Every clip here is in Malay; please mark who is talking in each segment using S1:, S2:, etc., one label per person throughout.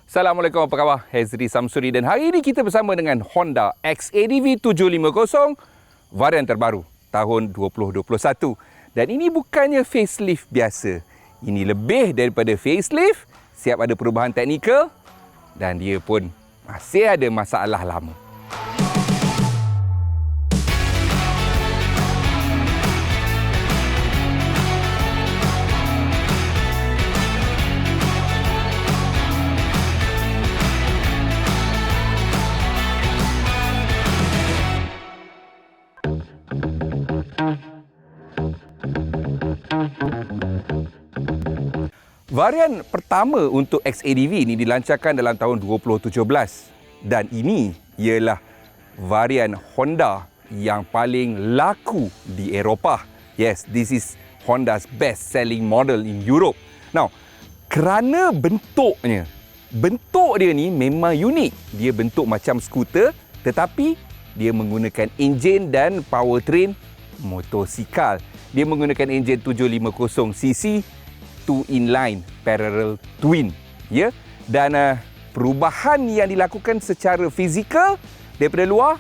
S1: Assalamualaikum, apa khabar? Hezri Samsuri dan hari ini kita bersama dengan Honda XADV 750 varian terbaru tahun 2021. Dan ini bukannya facelift biasa. Ini lebih daripada facelift, siap ada perubahan teknikal dan dia pun masih ada masalah lama. Varian pertama untuk XADV ini dilancarkan dalam tahun 2017 dan ini ialah varian Honda yang paling laku di Eropah. Yes, this is Honda's best selling model in Europe. Now, kerana bentuk dia ni memang unik. Dia bentuk macam skuter tetapi dia menggunakan enjin dan powertrain motosikal. Dia menggunakan enjin 750cc 2 inline parallel twin, ya. Dan perubahan yang dilakukan secara fizikal daripada luar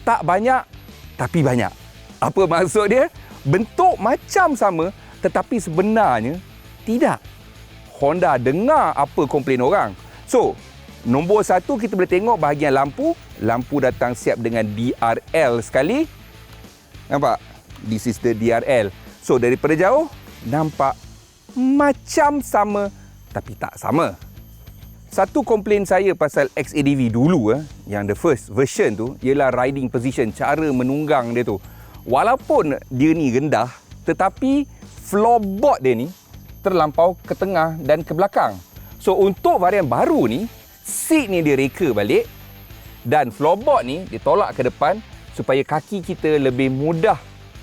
S1: tak banyak tapi banyak. Apa maksud dia? Bentuk macam sama tetapi sebenarnya tidak. Honda dengar apa komplain orang. So, nombor satu kita boleh tengok bahagian lampu. Lampu datang siap dengan DRL sekali. Nampak? This is the DRL. So, daripada jauh nampak macam sama tapi tak sama. Satu komplain saya pasal XADV dulu yang the first version tu ialah riding position, cara menunggang dia tu. Walaupun dia ni rendah tetapi floorboard dia ni terlampau ke tengah dan ke belakang. So untuk varian baru ni, seat ni dia reka balik dan floorboard ni ditolak ke depan supaya kaki kita lebih mudah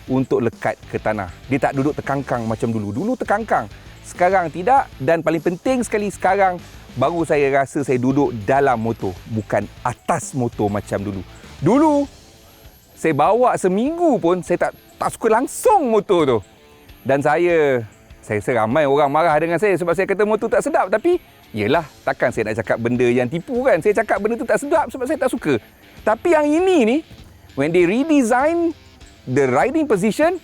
S1: untuk lekat ke tanah. Dia tak duduk terkangkang macam dulu. Dulu terkangkang, sekarang tidak. Dan paling penting sekali sekarang, baru saya rasa saya duduk dalam motor, bukan atas motor macam dulu. Dulu, saya bawa seminggu pun, saya tak suka langsung motor tu. Dan saya rasa ramai orang marah dengan saya sebab saya kata motor tak sedap. Tapi, yelah, takkan saya nak cakap benda yang tipu kan. Saya cakap benda tu tak sedap sebab saya tak suka. Tapi yang ini ni, when they redesign the riding position,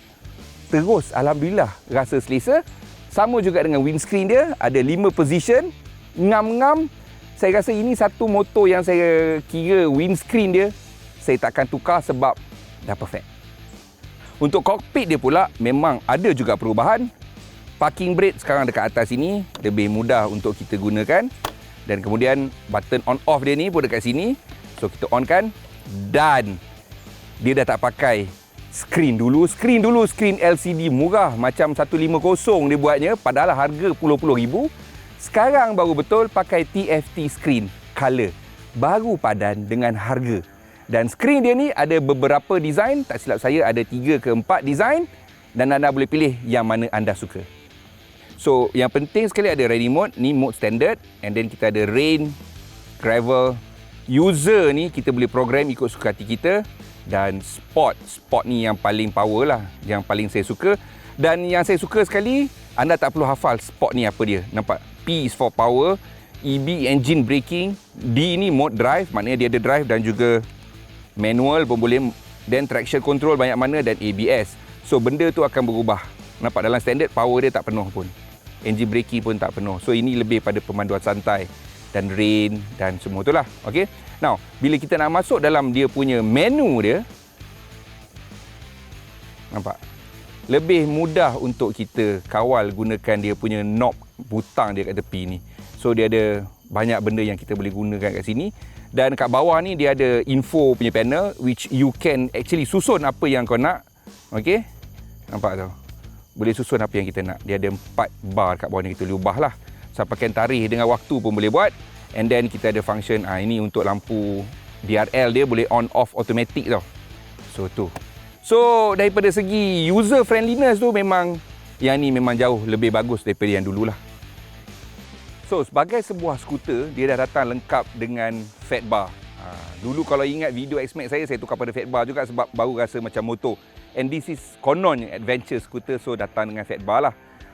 S1: terus alhamdulillah rasa selesa. Sama juga dengan windscreen dia, ada 5 position, ngam-ngam. Saya rasa ini satu motor yang saya kira windscreen dia saya takkan tukar sebab dah perfect. Untuk cockpit dia pula memang ada juga perubahan. Parking brake sekarang dekat atas ini lebih mudah untuk kita gunakan. Dan kemudian button on off dia ni pun dekat sini. So kita on kan dan dia dah tak pakai skrin dulu. Skrin LCD murah macam 150 dia buatnya padahal harga puluh-puluh ribu. Sekarang baru betul pakai TFT skrin color. Baru padan dengan harga. Dan skrin dia ni ada beberapa design, tak silap saya ada 3 ke 4 design dan anda boleh pilih yang mana anda suka. So, yang penting sekali ada riding mode, ni mode standard and then kita ada rain, gravel. User ni kita boleh program ikut suka hati kita. Dan sport ni yang paling power lah, yang paling saya suka. Dan yang saya suka sekali, anda tak perlu hafal sport ni apa dia. Nampak? P is for power, EB engine braking, D ni mode drive, maknanya dia ada drive dan juga manual pun boleh, dan traction control banyak mana dan ABS. So benda tu akan berubah. Nampak dalam standard power dia tak penuh pun. Engine braking pun tak penuh. So ini lebih pada pemanduan santai dan rain dan semua tu lah. Okay? Now, bila kita nak masuk dalam dia punya menu dia, nampak? Lebih mudah untuk kita kawal gunakan dia punya knob butang dia kat tepi ni. So, dia ada banyak benda yang kita boleh gunakan kat sini. Dan kat bawah ni dia ada info punya panel which you can actually susun apa yang kau nak. Okay? Nampak tu? Boleh susun apa yang kita nak. Dia ada 4 bar kat bawah ni, kita boleh ubah lah. Sampaikan tarikh dengan waktu pun boleh buat. And then kita ada function, ini untuk lampu DRL dia boleh on off automatic tau. So tu. So daripada segi user friendliness tu memang yang ni memang jauh lebih bagus daripada yang dululah. So sebagai sebuah skuter, dia dah datang lengkap dengan fat bar. Dulu kalau ingat video X-Max saya tukar pada fat bar juga sebab baru rasa macam motor. And this is konon adventure skuter, so datang dengan fat bar lah.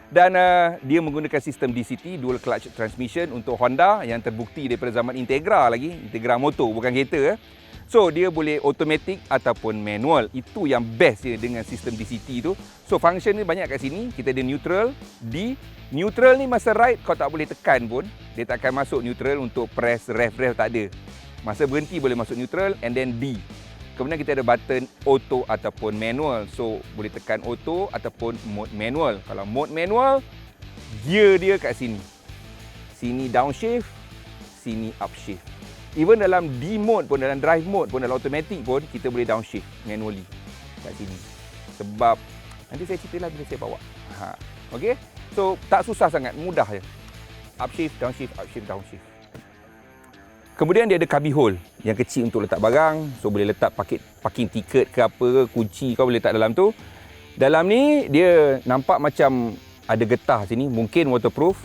S1: Dan dia menggunakan sistem DCT, dual clutch transmission untuk Honda yang terbukti daripada zaman Integra lagi. Integra motor, bukan kereta. So, dia boleh automatic ataupun manual. Itu yang best dia dengan sistem DCT tu. So, function ni banyak kat sini. Kita ada neutral, D. Neutral ni masa ride kau tak boleh tekan pun. Dia tak akan masuk neutral untuk press rev tak ada. Masa berhenti boleh masuk neutral and then D. Kemudian kita ada button auto ataupun manual. So, boleh tekan auto ataupun mode manual. Kalau mode manual, gear dia kat sini. Sini downshift, sini upshift. Even dalam D mode pun, dalam drive mode pun, dalam automatic pun, kita boleh downshift manually kat sini. Sebab, nanti saya cerita lah bila saya bawa. Okay? So, tak susah sangat, mudah je. Upshift, downshift, upshift, downshift. Kemudian dia ada cubby hole yang kecil untuk letak barang. So, boleh letak parking ticket ke apa, kunci kau boleh letak dalam tu. Dalam ni, dia nampak macam ada getah sini. Mungkin waterproof.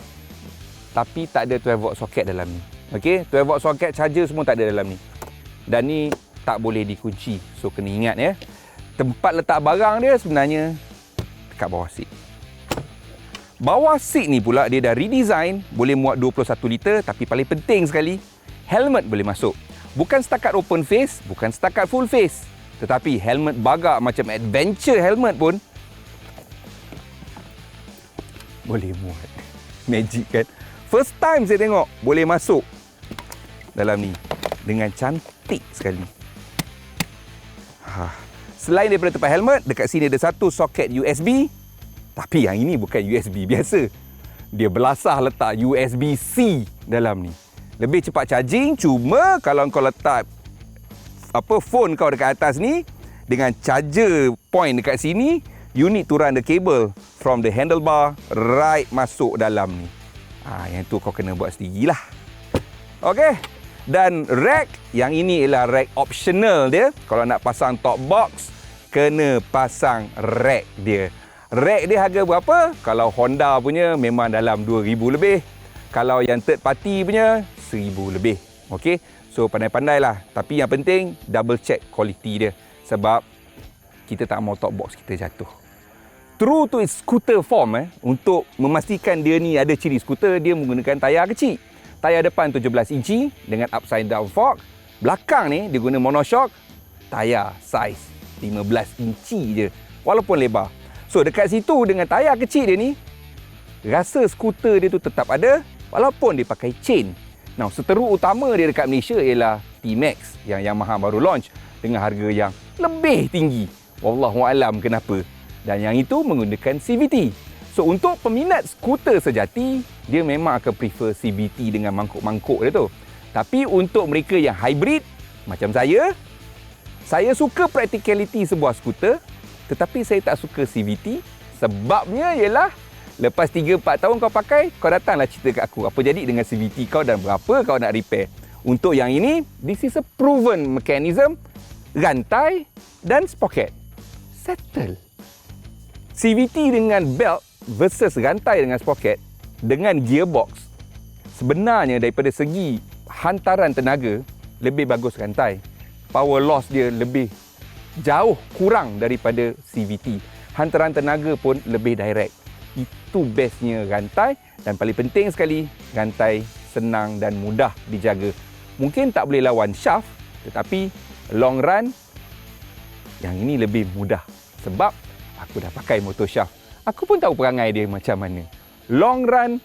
S1: Tapi tak ada 12 volt socket dalam ni. Okey, 12 volt socket, charger semua tak ada dalam ni. Dan ni tak boleh dikunci. So, kena ingat ya. Tempat letak barang dia sebenarnya dekat bawah seat. Bawah seat ni pula dia dah redesign, boleh muat 21 liter, tapi paling penting sekali, helmet boleh masuk. Bukan setakat open face, bukan setakat full face, tetapi helmet bagak macam adventure helmet pun boleh muat. Magic kan? First time saya tengok boleh masuk dalam ni dengan cantik sekali. Selain daripada tempat helmet, dekat sini ada satu soket USB. Tapi yang ini bukan USB biasa. Dia belasah letak USB-C dalam ni. Lebih cepat charging, cuma kalau kau letak phone kau dekat atas ni, dengan charger point dekat sini, you need to run the cable from the handlebar right masuk dalam ni. Yang tu kau kena buat sendirilah. Okey. Dan rack, yang ini ialah rack optional dia. Kalau nak pasang top box, kena pasang rack dia. Rack dia harga berapa? Kalau Honda punya memang dalam 2,000 lebih. Kalau yang third party punya 1,000 lebih. Okey. So pandai-pandailah. Tapi yang penting double check quality dia. Sebab kita tak mau top box kita jatuh. True to its scooter form, untuk memastikan dia ni ada ciri skuter, dia menggunakan tayar kecil. Tayar depan 17 inci dengan upside down fork. Belakang ni dia guna monoshock. Tayar saiz 15 inci je. Walaupun lebar. So dekat situ dengan tayar kecil dia ni, rasa skuter dia tu tetap ada walaupun dia pakai chain. Now, seteruk utama dia dekat Malaysia ialah T-Max yang Yamaha baru launch dengan harga yang lebih tinggi. Wallahualam kenapa. Dan yang itu menggunakan CVT. So, untuk peminat skuter sejati, dia memang akan prefer CVT dengan mangkuk-mangkuk dia tu. Tapi untuk mereka yang hybrid, macam saya suka practicality sebuah skuter, tetapi saya tak suka CVT. Sebabnya ialah, lepas 3-4 tahun kau pakai, kau datanglah cerita kat aku, apa jadi dengan CVT kau dan berapa kau nak repair. Untuk yang ini, this is a proven mechanism, rantai dan sprocket. Settle. CVT dengan belt versus rantai dengan sprocket dengan gearbox, sebenarnya daripada segi hantaran tenaga lebih bagus rantai. Power loss dia lebih jauh kurang daripada CVT. Hantaran tenaga pun lebih direct. Itu bestnya rantai, dan paling penting sekali, rantai senang dan mudah dijaga. Mungkin tak boleh lawan shaft, tetapi long run yang ini lebih mudah. Sebab aku dah pakai motor shaft. Aku pun tahu perangai dia macam mana. Long run,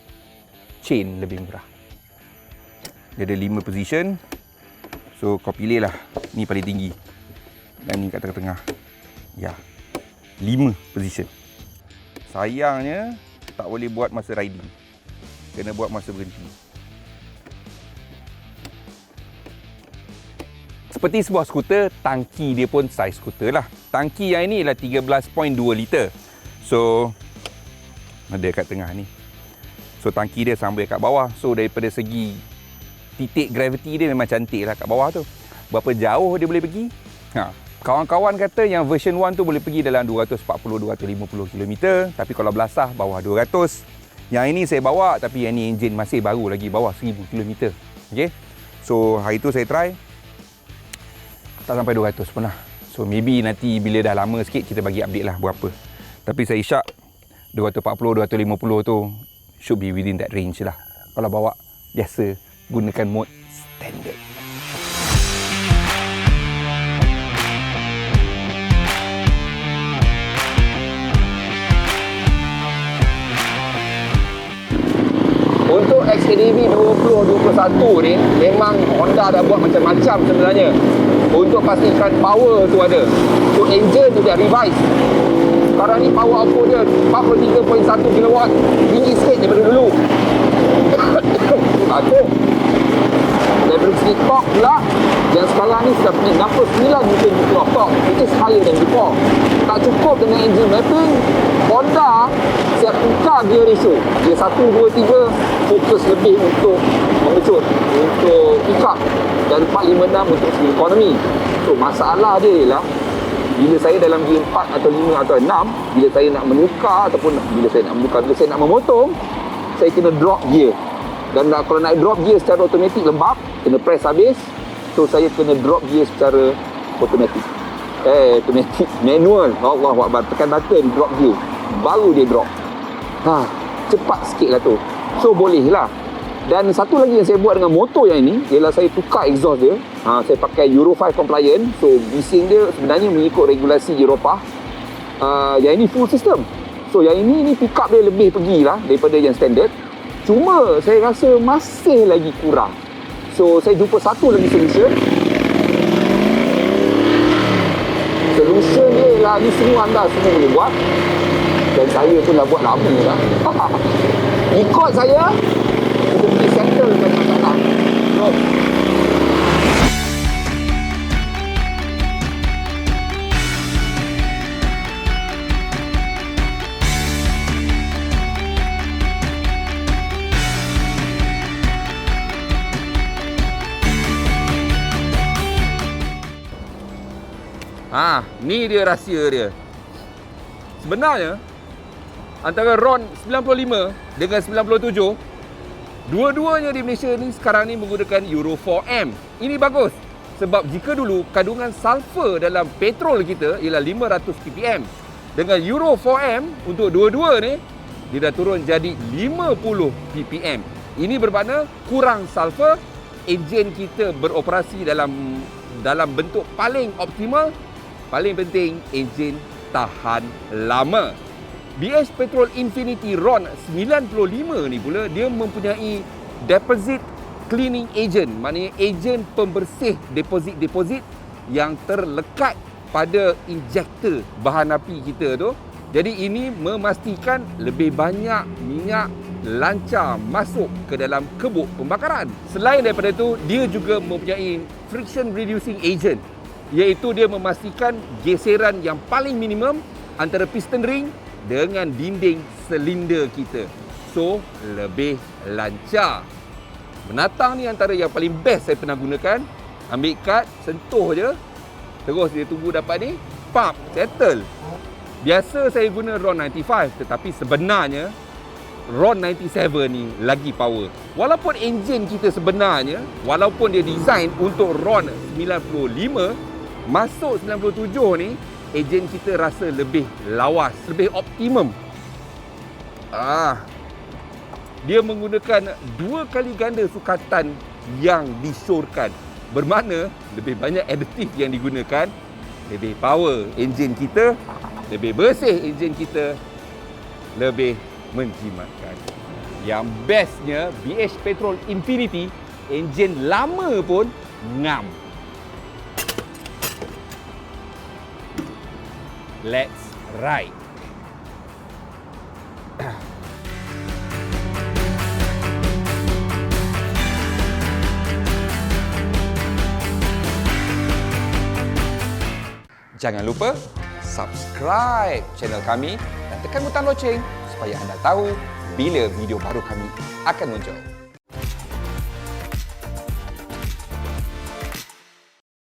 S1: chain lebih murah. Dia ada 5 position. So kau pilih lah. Ni paling tinggi. Dan ni kat tengah-tengah. Ya. 5 position. Sayangnya tak boleh buat masa riding. Kena buat masa berhenti. Seperti sebuah skuter, tangki dia pun saiz skuter lah. Tangki yang ini ialah 13.2 liter. So, ada kat tengah ni. So, tangki dia sampai kat bawah. So, daripada segi titik gravity dia memang cantik lah kat bawah tu. Berapa jauh dia boleh pergi? Kawan-kawan kata yang version 1 tu boleh pergi dalam 240-250 km. Tapi kalau belasah, bawah 200. Yang ini saya bawa, tapi yang ni enjin masih baru lagi, bawah 1000 km. Okay? So, hari tu saya try. Tak sampai 200 pun lah. So maybe nanti bila dah lama sikit kita bagi update lah berapa. Tapi saya isyak 240, 250 tu should be within that range lah. Kalau bawa biasa, gunakan mode standard. Untuk XADV 2021 ni, memang Honda dah buat macam-macam sebenarnya untuk pastikan power tu ada. So engine tu dah revise. Sekarang ni power output dia 43.1 kW, tinggi sikit daripada dulu. Ada level speed torque pula yang sekarang ni sudah punya 69 Nm of torque, which is higher than before. Tak cukup dengan engine mapping, Honda siap tukar gear ratio. Gear 1, 2, 3 fokus lebih untuk mengecut, untuk pick up, dan 4, 5, 6 untuk segi ekonomi. So masalah dia ialah bila saya dalam gear 4 atau 5 atau 6, bila saya nak menukar ataupun bila saya nak memotong, saya kena drop gear. Dan kalau nak drop gear secara automatik lembab, kena press habis. So saya kena drop gear secara automatik. Automatik manual. Allahuakbar, tekan button drop gear, baru dia drop. Cepat sikit lah tu. So boleh lah. Dan satu lagi yang saya buat dengan motor yang ini ialah saya tukar exhaust dia. Saya pakai Euro 5 compliant. So bising dia sebenarnya mengikut regulasi Eropah. Yang ini full system. So yang ini pick up dia lebih pergi lah daripada yang standard. Cuma saya rasa masih lagi kurang. So saya jumpa satu lagi solution. Solution dia ialah ni semua anda semua boleh buat. Dan saya pun dah buat lama dah. Ikut saya, kita pergi settle dengan masalah. Jom. Ni dia rahsia dia. Sebenarnya antara RON 95 dengan 97, dua-duanya di Malaysia ni sekarang ni menggunakan Euro 4M. Ini bagus sebab jika dulu kandungan sulfur dalam petrol kita ialah 500 ppm, dengan Euro 4M untuk dua-dua ni dia dah turun jadi 50 ppm. Ini bermakna kurang sulfur, enjin kita beroperasi dalam bentuk paling optimal. Paling penting, enjin tahan lama. BH Petrol Infinity RON 95 ni pula, dia mempunyai deposit cleaning agent. Maknanya ejen pembersih deposit yang terlekat pada injektor bahan api kita tu. Jadi ini memastikan lebih banyak minyak lancar masuk ke dalam kebuk pembakaran. Selain daripada itu, dia juga mempunyai friction reducing agent, iaitu dia memastikan geseran yang paling minimum antara piston ring dengan dinding silinder kita. So, lebih lancar. Menatang ni antara yang paling best saya pernah gunakan. Ambil kad, sentuh je, terus dia tunggu dapat ni, pump, settle. Biasa saya guna RON 95, tetapi sebenarnya RON 97 ni lagi power. Walaupun enjin kita sebenarnya, walaupun dia design untuk RON 95, masuk 97 ni, enjin kita rasa lebih lawas, lebih optimum. Dia menggunakan 2 kali ganda sukatan yang disyorkan. Bermakna lebih banyak additif yang digunakan, lebih power enjin kita, lebih bersih enjin kita, lebih menjimatkan. Yang bestnya, BH Petrol Infinity, enjin lama pun ngam. Let's ride. Jangan lupa subscribe channel kami dan tekan butang loceng supaya anda tahu bila video baru kami akan muncul.